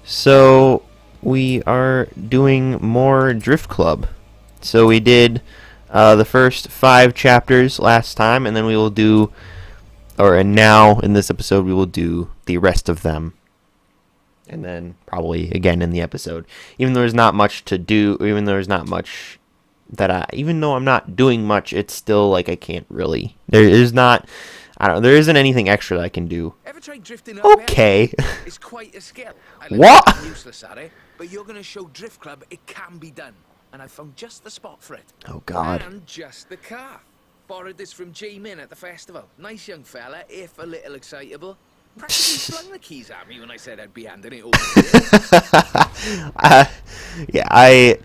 So we are doing more Drift Club. So we did the first 5 chapters last time, and then we will do, and now in this episode we will do the rest of them. And then probably again in the episode. Even though there's not much to do, even though there's not much even though I'm not doing much, it's still like I can't really. There isn't anything extra that I can do. Ever tried drifting Okay. It's quite a skill. What? I'm useless at it, but you're going to show Drift Club it can be done. And I found just the spot for it. Oh, God. And just the car. Borrowed this from G-Min at the festival. Nice young fella, if a little excitable. Practically flung the keys at me when I said I'd be handing it over to you. Yeah,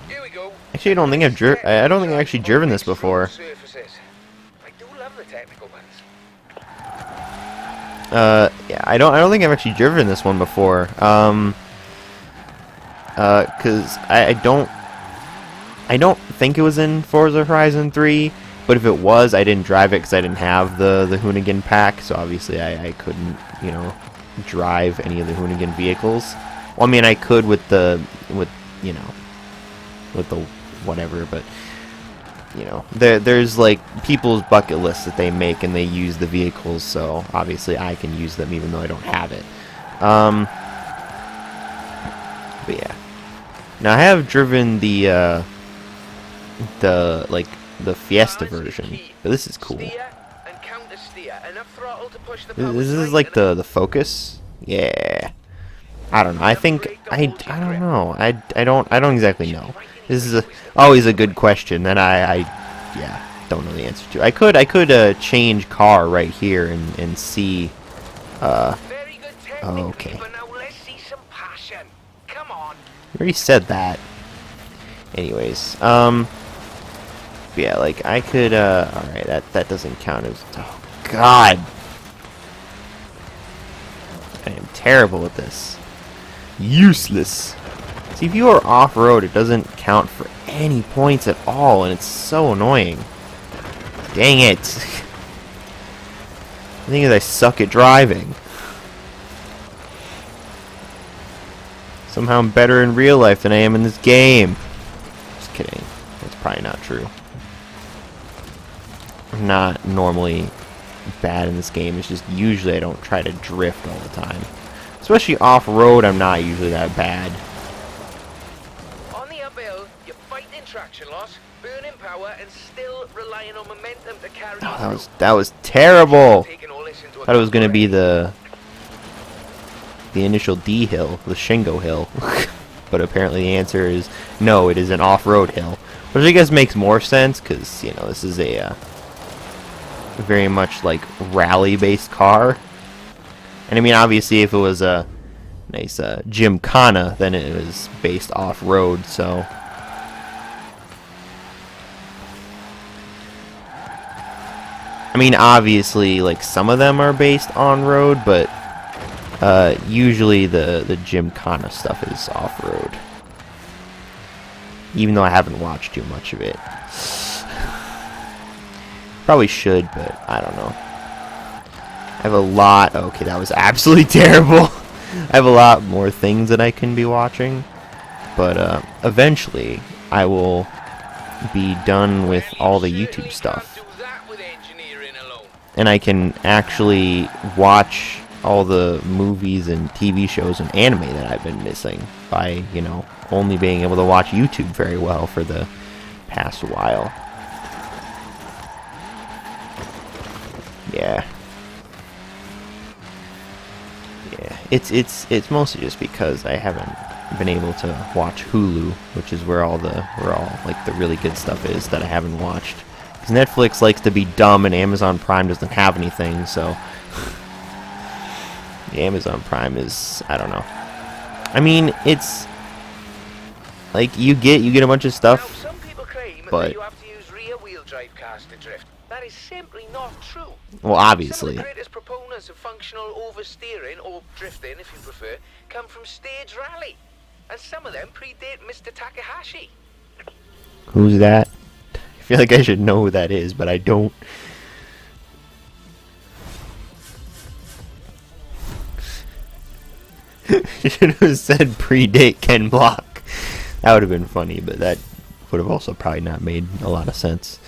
Here we go. actually don't think I don't think I've actually driven this before. I do love the technical ones. Yeah, I don't think I've actually driven this one before. Cause I don't think it was in Forza Horizon 3, but if it was, I didn't drive it because I didn't have the Hoonigan pack, so obviously I couldn't, drive any of the Hoonigan vehicles. Well, I mean, I could with the whatever, but there's like people's bucket lists that they make and they use the vehicles, so obviously I can use them even though I don't have it. But yeah, now I have driven the Fiesta version, but this is cool. This is like the Focus. Yeah, I don't know. I think I don't know. I don't exactly know. This is always a good question that I don't know the answer to. I could change car right here and see. Okay. You already said that. Anyways, yeah, like I could. All right, that doesn't count as. Oh God, I am terrible at this. Useless. See, if you are off-road, it doesn't count for any points at all, and it's so annoying. Dang it. The thing is, I suck at driving. Somehow I'm better in real life than I am in this game. Just kidding. That's probably not true. I'm not normally bad in this game. It's just usually I don't try to drift all the time. Especially off-road, I'm not usually that bad. On the uphill, you're fighting traction loss, burning power, and still relying on momentum to carry you through. That was terrible. Thought it was gonna be the initial D hill, the Shingo hill, but apparently the answer is no. It is an off-road hill, which I guess makes more sense because this is a very much like rally-based car. And I mean, obviously, if it was a nice Gymkhana, then it was based off-road. So, I mean, obviously, like some of them are based on-road, but usually the Gymkhana stuff is off-road. Even though I haven't watched too much of it. Probably should, but I don't know. I have a lot. Okay, that was absolutely terrible. I have a lot more things that I can be watching, but eventually I will be done with all the YouTube stuff, and I can actually watch all the movies and TV shows and anime that I've been missing by only being able to watch YouTube very well for the past while. Yeah. It's mostly just because I haven't been able to watch Hulu, which is where all like the really good stuff is that I haven't watched. Because Netflix likes to be dumb and Amazon Prime doesn't have anything, so the Amazon Prime is, I don't know. I mean, it's like you get a bunch of stuff, now, some people claim but that you have to use rear-wheel drive cars to drift. That is simply not true. well, obviously. Some of the greatest proponents of functional oversteering, or drifting if you prefer, come from Stage Rally. And some of them predate Mr. Takahashi. Who's that? I feel like I should know who that is, but I don't. Should have said predate Ken Block. That would have been funny, but that would have also probably not made a lot of sense.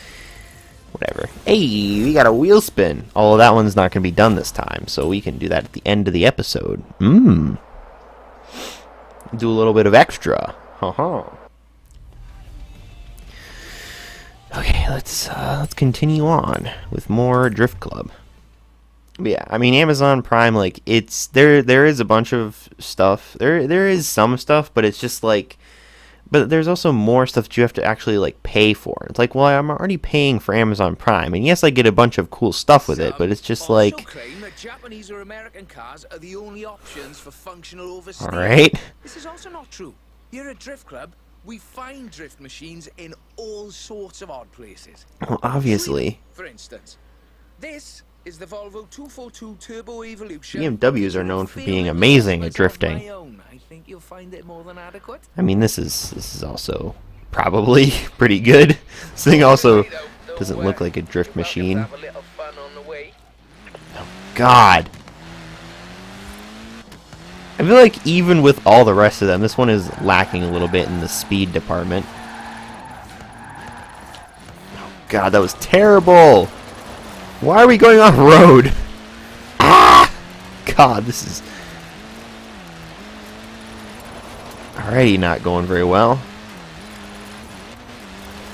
Whatever. Hey, we got a wheel spin. Although that one's not going to be done this time, so we can do that at the end of the episode. Do a little bit of extra. Okay, let's continue on with more Drift Club. But yeah, I mean, Amazon Prime, like, it's there is a bunch of stuff. There is some stuff, but it's just like, but there's also more stuff that you have to actually like pay for. It's like, well, I'm already paying for Amazon Prime, and yes, I get a bunch of cool stuff with it, but it's just like, claim that Japanese or American cars are the only options for functional oversteer. all right. This is also not true. Here at Drift Club, we find drift machines in all sorts of odd places. Well, obviously. For instance, this is the Volvo 242 Turbo Evolution. BMWs are known for being amazing at drifting. I think you'll find it more than adequate. I mean, this is also probably pretty good. This thing also doesn't look like a drift machine. Oh, God. I feel like even with all the rest of them, this one is lacking a little bit in the speed department. Oh, God, that was terrible. Why are we going off-road? Ah! God, this is already not going very well.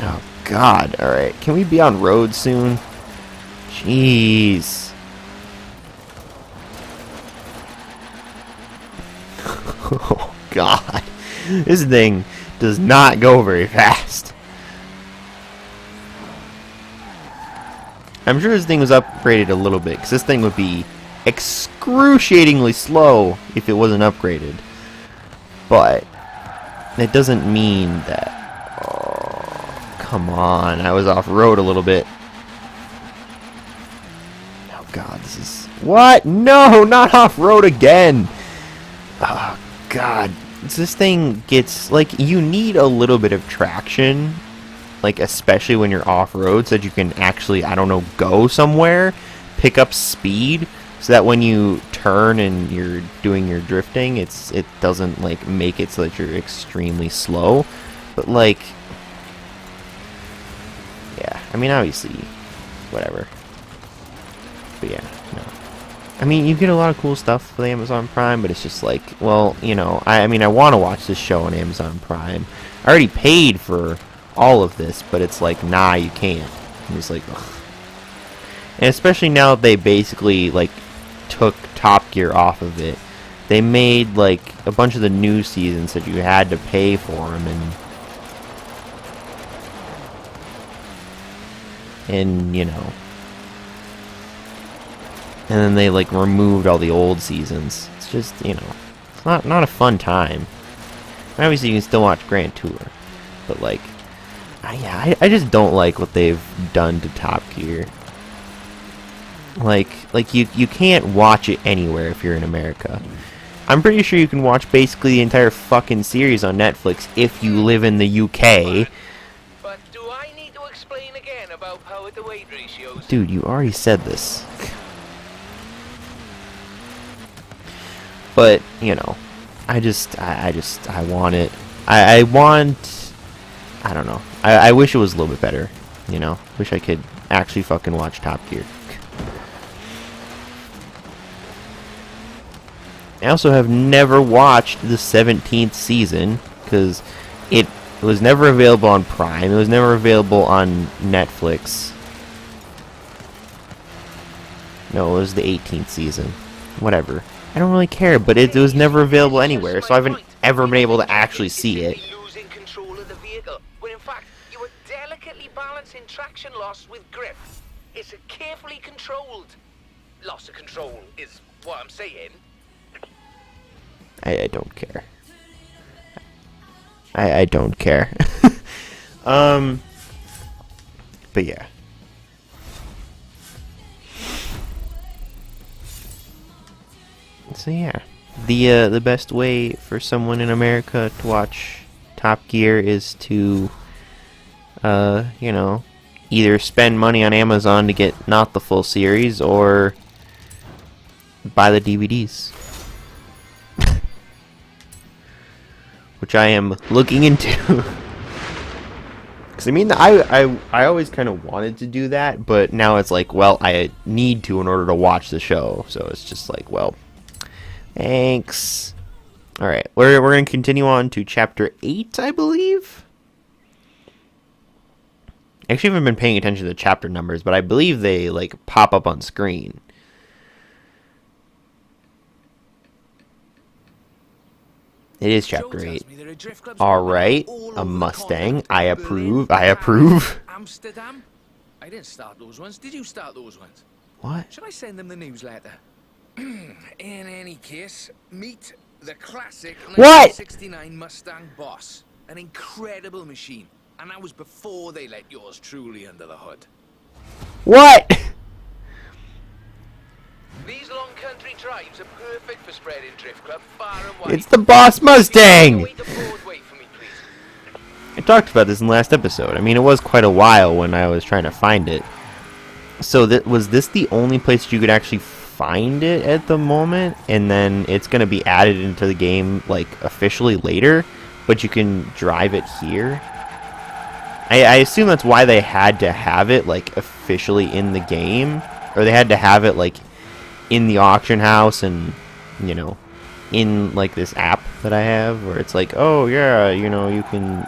Oh, God. Alright, can we be on road soon? Jeez. Oh, God. This thing does not go very fast. I'm sure this thing was upgraded a little bit, because this thing would be excruciatingly slow if it wasn't upgraded. But it doesn't mean that... Oh, come on. I was off-road a little bit. Oh, God, this is... What? No, not off-road again! Oh, God. This thing gets... Like, you need a little bit of traction, like, especially when you're off-road, so that you can actually, I don't know, go somewhere, pick up speed, so that when you turn and you're doing your drifting, it doesn't, like, make it so that you're extremely slow. But, like, yeah, I mean, obviously, whatever. But yeah, no. I mean, you get a lot of cool stuff with Amazon Prime, but it's just like, well, you know, I mean, I want to watch this show on Amazon Prime. I already paid for all of this, but it's like, nah, you can't. And it's like, ugh. And especially now that they basically, like, took Top Gear off of it, they made, like, a bunch of the new seasons that you had to pay for them, and you know, and then they, like, removed all the old seasons. It's just, you know, it's not a fun time. Obviously, you can still watch Grand Tour, but, like, I just don't like what they've done to Top Gear. Like you can't watch it anywhere if you're in America. I'm pretty sure you can watch basically the entire fucking series on Netflix if you live in the UK. But do I need to explain again about power to weight ratios? Dude, you already said this. But, you know, I want it. I don't know. I wish it was a little bit better, you know? Wish I could actually fucking watch Top Gear. I also have never watched the 17th season, because it was never available on Prime. It was never available on Netflix. No, it was the 18th season. Whatever. I don't really care, but it was never available anywhere, so I haven't ever been able to actually see it. Losing control of the vehicle, when in fact you were delicately balancing traction loss with grip. It's a carefully controlled loss of control, is what I'm saying. I don't care. I don't care. But yeah. So yeah, the best way for someone in America to watch Top Gear is to, you know, either spend money on Amazon to get not the full series or buy the DVDs. which I am looking into. Because, I mean, I always kind of wanted to do that, but now it's like, well, I need to in order to watch the show. So it's just like, well, thanks. Alright, we're going to continue on to Chapter 8, I believe? Actually, I haven't been paying attention to the chapter numbers, but I believe they, like, pop up on screen. It is Chapter 8. Alright, a Mustang. I approve. I approve. Amsterdam? I didn't start those ones. Did you start those ones? What? Should I send them the newsletter? In any case, meet the classic What? 1969 Mustang Boss. An incredible machine. And that was before they let yours truly under the hood. What? These long country drives are perfect for spreading Drift Club far and wide. It's the Boss Mustang! Wait the Broadway for me, please. I talked about this in the last episode. I mean, it was quite a while when I was trying to find it. So was this the only place you could actually find it at the moment? And then it's going to be added into the game, like, officially later? But you can drive it here? I assume that's why they had to have it, like, officially in the game. Or they had to have it, like, in the auction house and, you know, in, like, this app that I have. Where it's like, oh, yeah, you know, you can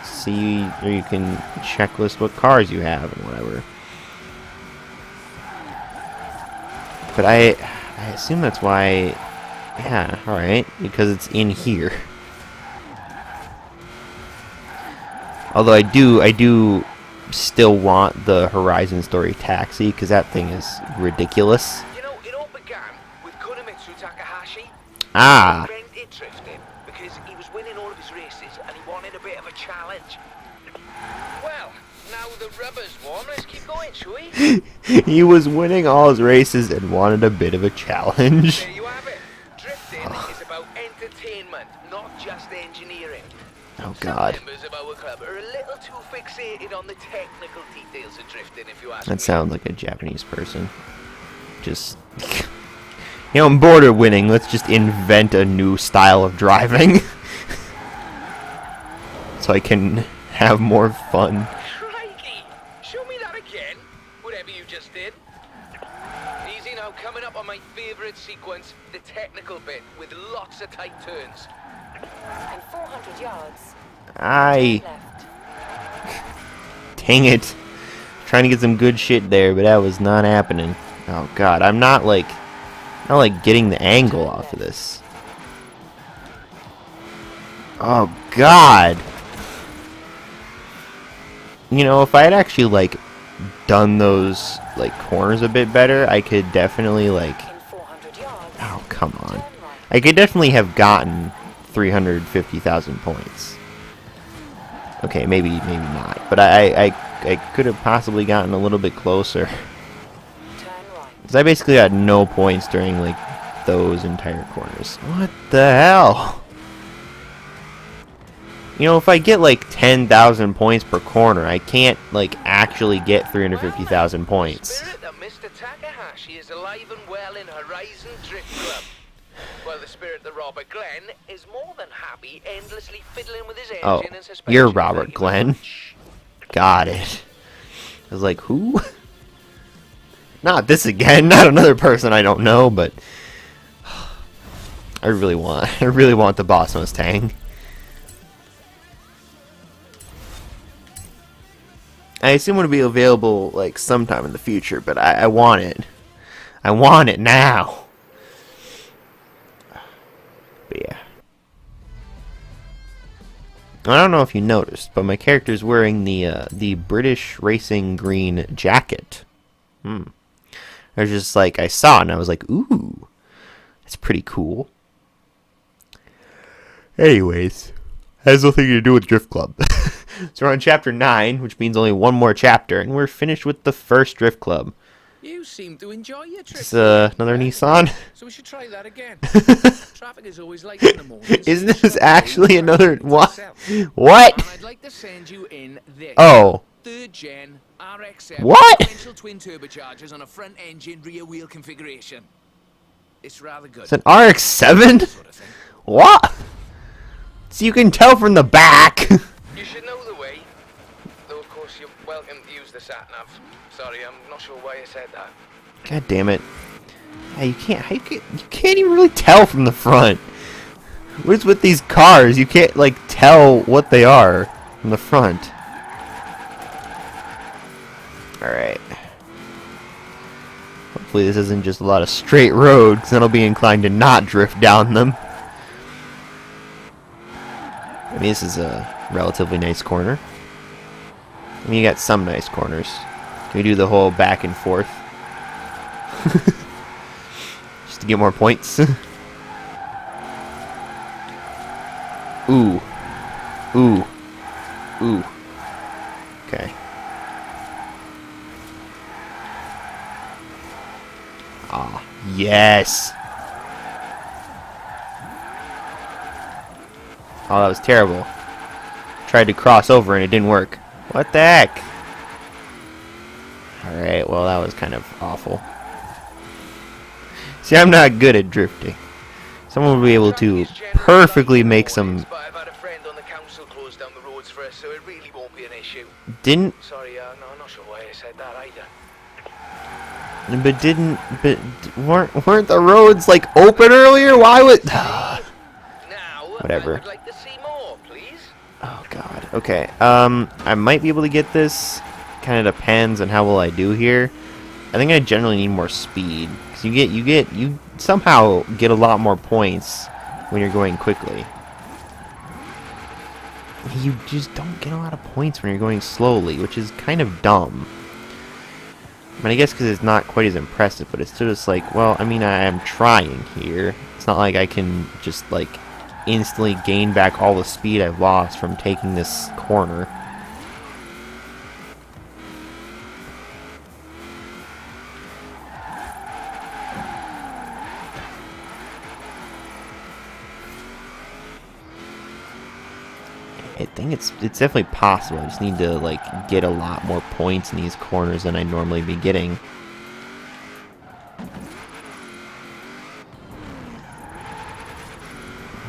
see, or you can checklist what cars you have and whatever. But I assume that's why, yeah, alright, because it's in here. Although I do still want the Horizon Story taxi, because that thing is ridiculous. You know, it all began with Kunimitsu Takahashi. Ah. He invented drifting because he was winning all of his races and he wanted a bit of a challenge. Well, now the rubber's warm, let's keep going, shall we? He was winning all his races and wanted a bit of a challenge. There you have it. Drifting is about entertainment, not just engineering. Oh, God. Some members of our club are a little too fixated on the technical details of drifting, if you ask me. That sounds like a Japanese person. Just, you know, I'm bored of winning. Let's just invent a new style of driving. So I can have more fun. Crikey! Show me that again. Whatever you just did. Easy now, coming up on my favourite sequence, the technical bit, with lots of tight turns. And 400 yards. Aye. Left. Dang it. Trying to get some good shit there, but that was not happening. Oh, God. I'm not getting the angle off of this. Oh, God. You know, if I had actually, like, done those, like, corners a bit better, I could definitely, like... In 400 yards. Oh, come on. Turn right. I could definitely have gotten 350,000 points. Okay, maybe not. But I could have possibly gotten a little bit closer. Turn right. Because I basically got no points during, like, those entire corners. What the hell? You know, if I get, like, 10,000 points per corner, I can't, like, actually get 350,000 points. The spirit of Mr. Takahashi is alive and well in Horizon Drift Club. While the spirit of Robert Glenn is more than happy endlessly fiddling with his engine Oh, and suspension. you're Robert Thank you Glenn. very much. Got it. I was like, who? Not this again. Not another person I don't know, but I really want the Boss Mustang. I assume it'll be available like sometime in the future, but I want it. I want it now. But yeah. I don't know if you noticed, but my character's wearing the British racing green jacket. I was just like, I saw it and I was like, ooh, that's pretty cool. Anyways, has nothing to do with Drift Club. So we're on chapter 9, which means only one more chapter, and we're finished with the first Drift Club. You seem to enjoy your trip. It's another Nissan. So we should try that again. Traffic is always light in the morning. Isn't this actually another what? What? And I'd like to send you in this. Oh. Third gen RX-7 What? potential twin turbochargers on a front engine rear wheel configuration. It's rather good. It's an RX-7? Sort of thing. What? So you can tell from the back. You should know the way. Though, of course, you're welcome to use the sat-nav. Sorry, I'm not sure why I said that. God damn it. Yeah, you can't even really tell from the front. What's with these cars? You can't, like, tell what they are from the front. Alright. Hopefully this isn't just a lot of straight road, because then I'll be inclined to not drift down them. I mean, this is a relatively nice corner. I mean, you got some nice corners. Can we do the whole back and forth? Just to get more points. Ooh. Ooh. Ooh. Okay. Ah, yes. Oh, that was terrible. Tried to cross over and it didn't work. What the heck? Alright, well that was kind of awful. See, I'm not good at drifting. Someone will be able to perfectly make some... I've had a friend on the council close down the roads for us, so it really won't be an issue. Didn't... Sorry, no, I'm not sure why I said that either. But weren't the roads like open earlier? Why would... Now, Whatever. I would like to see more, please. Oh god. Okay. I might be able to get this. Kind of depends on how well I do here. I think I generally need more speed. Cause you somehow get a lot more points when you're going quickly. You just don't get a lot of points when you're going slowly, which is kind of dumb. I mean, I guess because it's not quite as impressive, but it's still just like, well, I mean, I am trying here. It's not like I can just, like, instantly gain back all the speed I've lost from taking this corner. I think it's definitely possible. I just need to like get a lot more points in these corners than I normally be getting.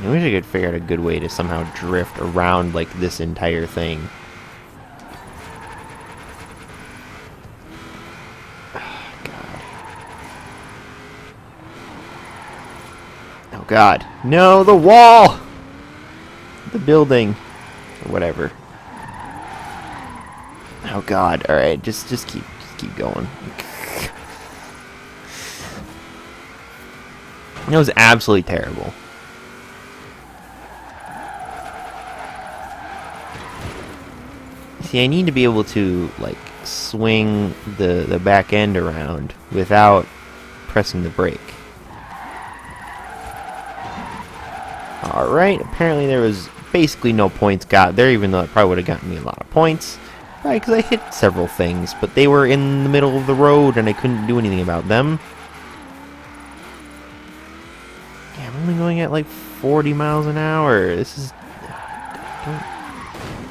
I wish I could figure out a good way to somehow drift around like this entire thing. Oh god. Oh god. No, the wall! The building. Or whatever. Oh god, alright, just keep going. That was absolutely terrible. See, I need to be able to like swing the back end around without pressing the brake. Alright, apparently there was basically no points got there, even though it probably would have gotten me a lot of points. Right, because I hit several things, but they were in the middle of the road and I couldn't do anything about them. Yeah, I'm only going at like 40 miles an hour. This is...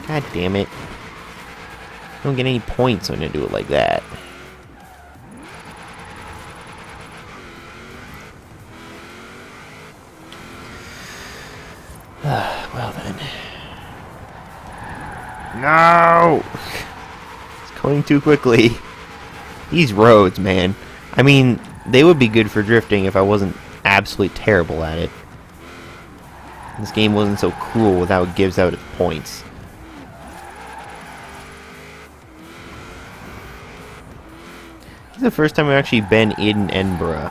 God damn it. I don't get any points when I do it like that. Well then. No! It's going too quickly. These roads, man. I mean, they would be good for drifting if I wasn't absolutely terrible at it. This game wasn't so cruel with how it gives out its points. This is the first time I've actually been in Edinburgh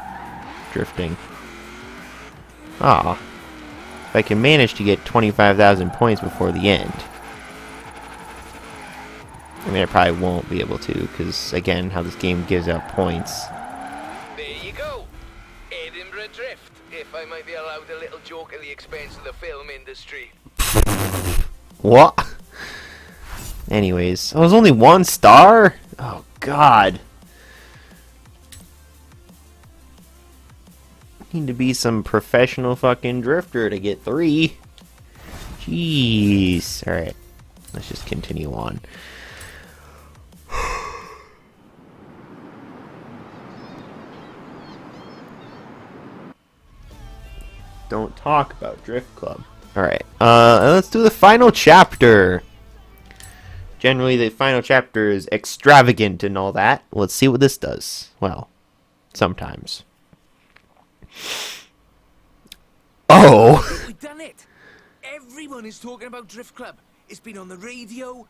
drifting. Ah. If I can manage to get 25,000 points before the end. I mean, I probably won't be able to, because, again, how this game gives out points. There you go. Edinburgh Drift, if I might be allowed a little joke at the expense of the film industry. What? Anyways, oh, it was only 1 star? Oh, God. Need to be some professional fucking drifter to get 3. Jeez. Alright. Let's just continue on. Don't talk about Drift Club. Alright, let's do the final chapter. Generally, the final chapter is extravagant and all that. Let's see what this does. Well, sometimes. Oh! We've done it. Everyone is talking about Drift Club. It's been on the radio,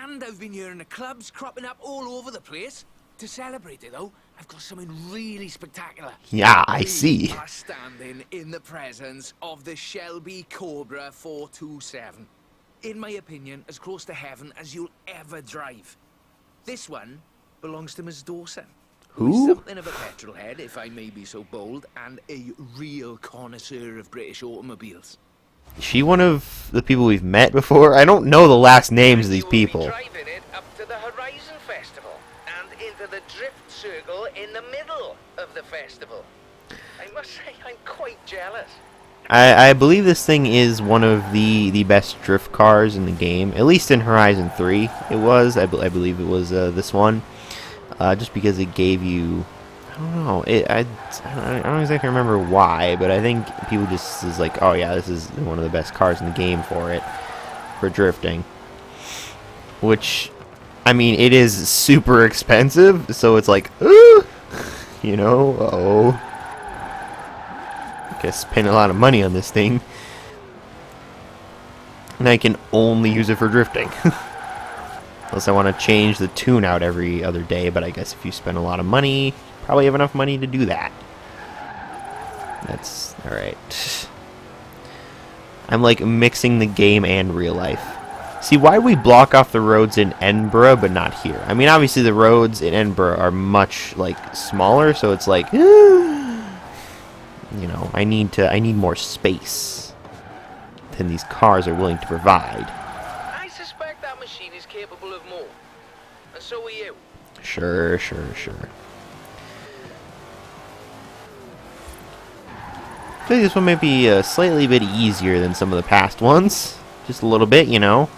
and I've been hearing the clubs cropping up all over the place. To celebrate it, though, I've got something really spectacular. Yeah, I We see. are standing in the presence of the Shelby Cobra 427. In my opinion, as close to heaven as you'll ever drive. This one belongs to Miss Dawson. Who's Who? something of a petrol head, if I may be so bold, and a real connoisseur of British automobiles. Is she one of the people we've met before? I don't know the last names of these You will be people. driving it up to the Horizon Festival and into the Drift Circle in the middle of the festival. I must say, I'm quite jealous. I believe this thing is one of the best drift cars in the game, at least in Horizon 3. It was, I believe it was this one, just because it gave you, I don't know, I don't exactly remember why, but I think people just is like, oh yeah, this is one of the best cars in the game for it, for drifting. Which, I mean, it is super expensive, so it's like, ooh, you know, uh-oh. I spend a lot of money on this thing, and I can only use it for drifting. Unless I want to change the tune out every other day, but I guess if you spend a lot of money, you probably have enough money to do that. That's alright. I'm like mixing the game and real life. See, why do we block off the roads in Edinburgh but not here? I mean, obviously the roads in Edinburgh are much like smaller, so it's like you know, I need more space than these cars are willing to provide. I suspect that machine is capable of more. And so are you. Sure. I feel like this one might be a slightly bit easier than some of the past ones. Just a little bit, you know.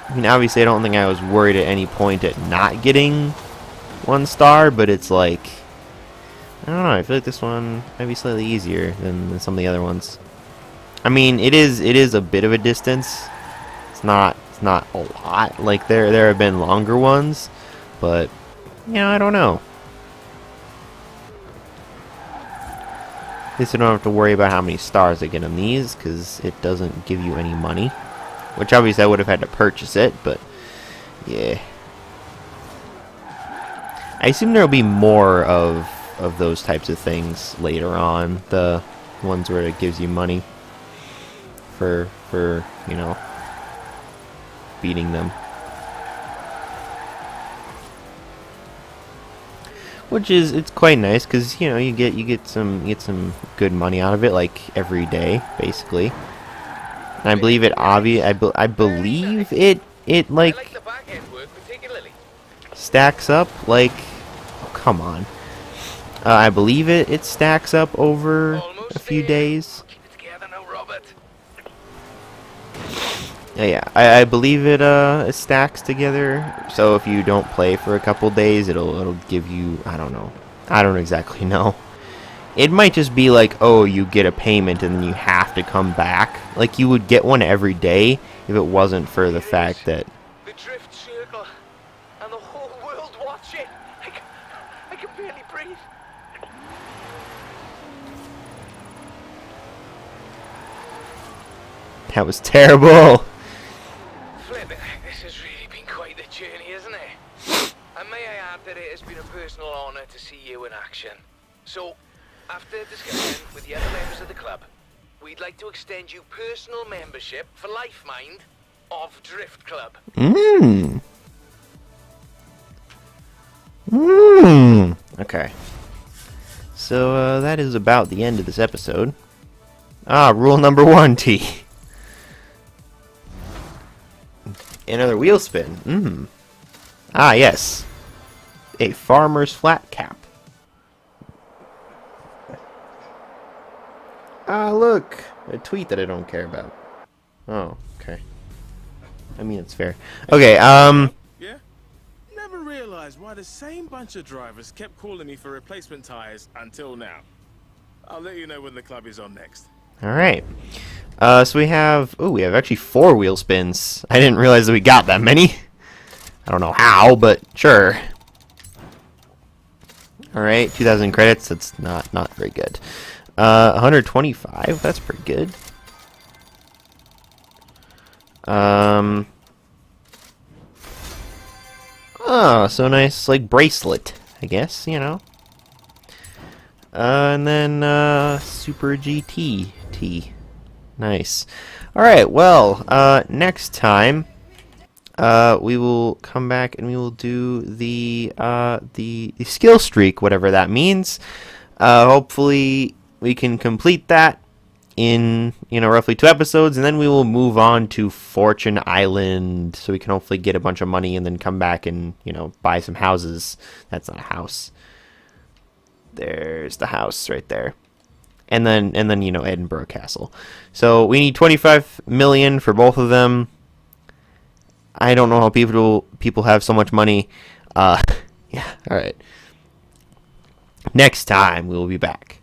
I mean, obviously I don't think I was worried at any point at not getting 1 star, but it's like, I don't know, I feel like this one might be slightly easier than some of the other ones. I mean, it is a bit of a distance. It's not a lot. Like there have been longer ones, but you know, I don't know. At least I don't have to worry about how many stars I get on these, because it doesn't give you any money. Which obviously I would have had to purchase it, but yeah. I assume there will be more of those types of things later on. The ones where it gives you money for you know, beating them. Which is, it's quite nice because, you know, you get some good money out of it, like every day basically. And I believe it I believe it I like like the back end work particularly. stacks up like, oh, come on. I believe it stacks up over Almost a few there. days. Keep it together now, Robert. Yeah, I believe it stacks together. So if you don't play for a couple days, it'll give you, I don't know. I don't exactly know. It might just be like, oh, you get a payment and then you have to come back. Like you would get one every day if it wasn't for the fact that The Drift Circle and the whole world watch it. I can barely breathe. that was terrible. Flippin', this has really been quite the journey, isn't it? And may I add that it has been a personal honour to see you in action. So, after discussion with the other members of the club, we'd like to extend you personal membership for life, mind, of Drift Club. Okay. So that is about the end of this episode. Rule number 1, T. Another wheel spin. Yes. A farmer's flat cap. Look. A tweet that I don't care about. Oh, okay. I mean, it's fair. Okay, Yeah? Never realized why the same bunch of drivers kept calling me for replacement tires until now. I'll let you know when the club is on next. All right. So we have actually 4 wheel spins. I didn't realize that we got that many. I don't know how, but sure. All right, 2,000 credits. That's not very good. 125. That's pretty good. Oh, so nice, like bracelet, I guess, you know. And then Super GT T. Nice. All right. Well, next time we will come back and we will do the skill streak, whatever that means. Hopefully we can complete that in roughly 2 episodes, and then we will move on to Fortune Island, so we can hopefully get a bunch of money and then come back and buy some houses. That's not a house. There's the house right there. And then Edinburgh Castle. So we need 25 million for both of them. I don't know how people have so much money. Yeah, all right. Next time we will be back.